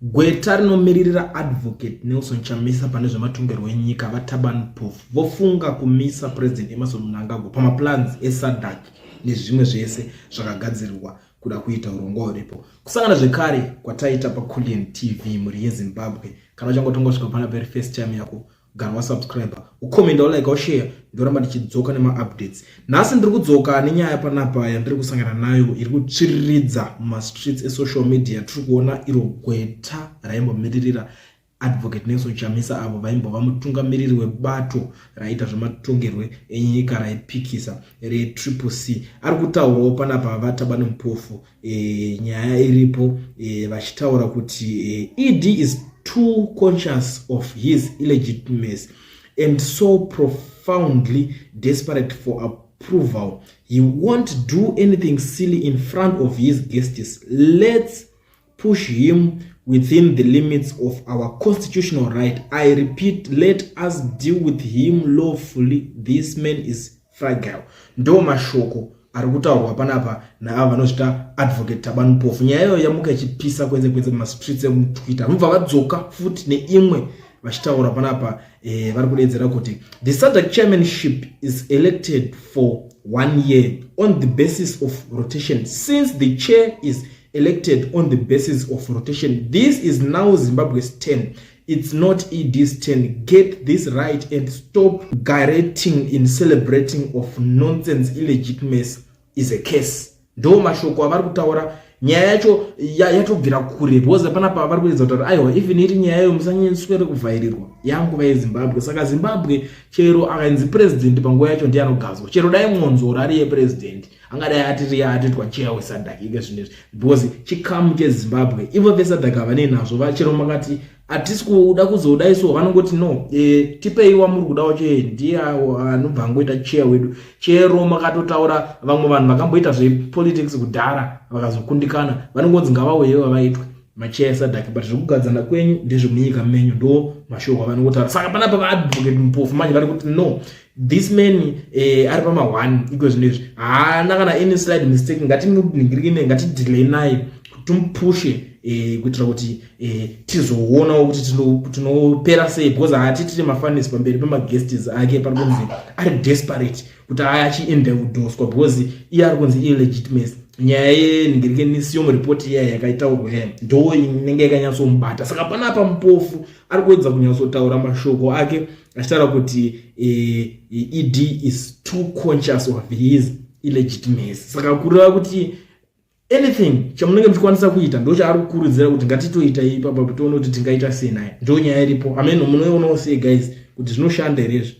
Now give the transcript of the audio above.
Gweta rinomiririra Advocate Nelson Chamisa pane zvematongerwo enyika vaTurban Proof vofunga kumisa President Emmerson Mnangagwa pamaplans eSADC nezvimwe zvese zvakagadzirwa kuda kuita urongwa huripo. Kusangana zvekare kwataita paKulian TV muri yeZimbabwe. Kana uchangotonga kusvika pana very first time yako, gara wasubscriber, ukomenda, ulike, ushare, ndoramba ndichidzoka nema-updates. Nhasi ndiri kudzoka nenyaya panapa yandiri kusangana nayo iri kutsviriridza mumastreets esocial media. Tiri kuona iro gweta raimbomiririra Advocate Nelson Chamisa avo vaimbova mutungamiriri webato raita zvematongerwo enyika raipikisa reCCC. Ari kutaurawo panapa vaTurban Proof nyaya iripo vachitaura kuti ED is too conscious of his illegitimacy and so profoundly desperate for approval. He won't do anything silly in front of his guests. Let's push him within the limits of our constitutional right. I repeat, let us deal with him lawfully. This man is fragile. Ndo mashoko ari kutaurwa panapa naava vanozvita Advocate Turban Proof. Nyaya iyoyo yamuka ichipisa kwenze mastreets emuTwitter. Mubva vadzoka futi neimwe vachitaura panapa vari kudedzera kuti the SADC chairmanship is elected for 1 year on the basis of rotation. Since the chair is elected on the basis of rotation, this is now Zimbabwe's turn. It's not ED's turn. Get this right and stop garretting in celebrating of nonsense. Illegitimacy is a case. Ndo mashoko avari kutaura. Nyaya yacho yatobvira kure because panapa vari kuedza kuti aiwa even iri nyaya yo musanyenswere kuvhairirwa yanguva yeZimbabwe. Saka Zimbabwe chero akainzi president panguva yacho ndiye anogadzwa. Chero dai Monzoro ari yepresident angadai atitwa chair weSADC ike zvinezvi because chikamu cheZimbabwe ivo veSADC vane nazvo vachero makati atisi kuda kuzodaiso vanongoti no tipeiwa muri kuda wacho ndiye anobva angoita chair wedu. Chero makatotaura vamwe vanhu vakamboita zvepolitics kudhara vakazokundikana vanongonzi ngavauyewo vaitwe machair eSADC, but zvekugadzana kwenyu ndezvemunyika menyu. Ndo mashoko avanongotaura. Saka panapa vaAdvocate Mpofu manje vari kuti no, this man ari pama1 iko zvinezvi haana kana any slide mistake. Ngatiningirike, ngatidelay naye tumupushe kuitira kuti tizoonawo kuti tinopera sei because hatitiri mafanisi pamberi pemaguests ake pari kunzi ari desperate kuti achiendodoswa because iye ari kunzi illegitimacy. Nyaya yeningirike nisiyomo report iya yakaitaurwa ndo inenge yakanyatsomubata. Saka panapa Mpofu ari kuedza kunyatsotaura mashoko ake achitaura kuti ED is too conscious of his illegitimacy. Saka kureva kuti anything chamunenge muchikwanisa kuita ndo chaari kukurudzira kuti ngatitoita ipapa tione kuti tingaita sei naye. Ndo nyaya iripo. Amen. Munoionawo sei guys kuti zvinoshanda here?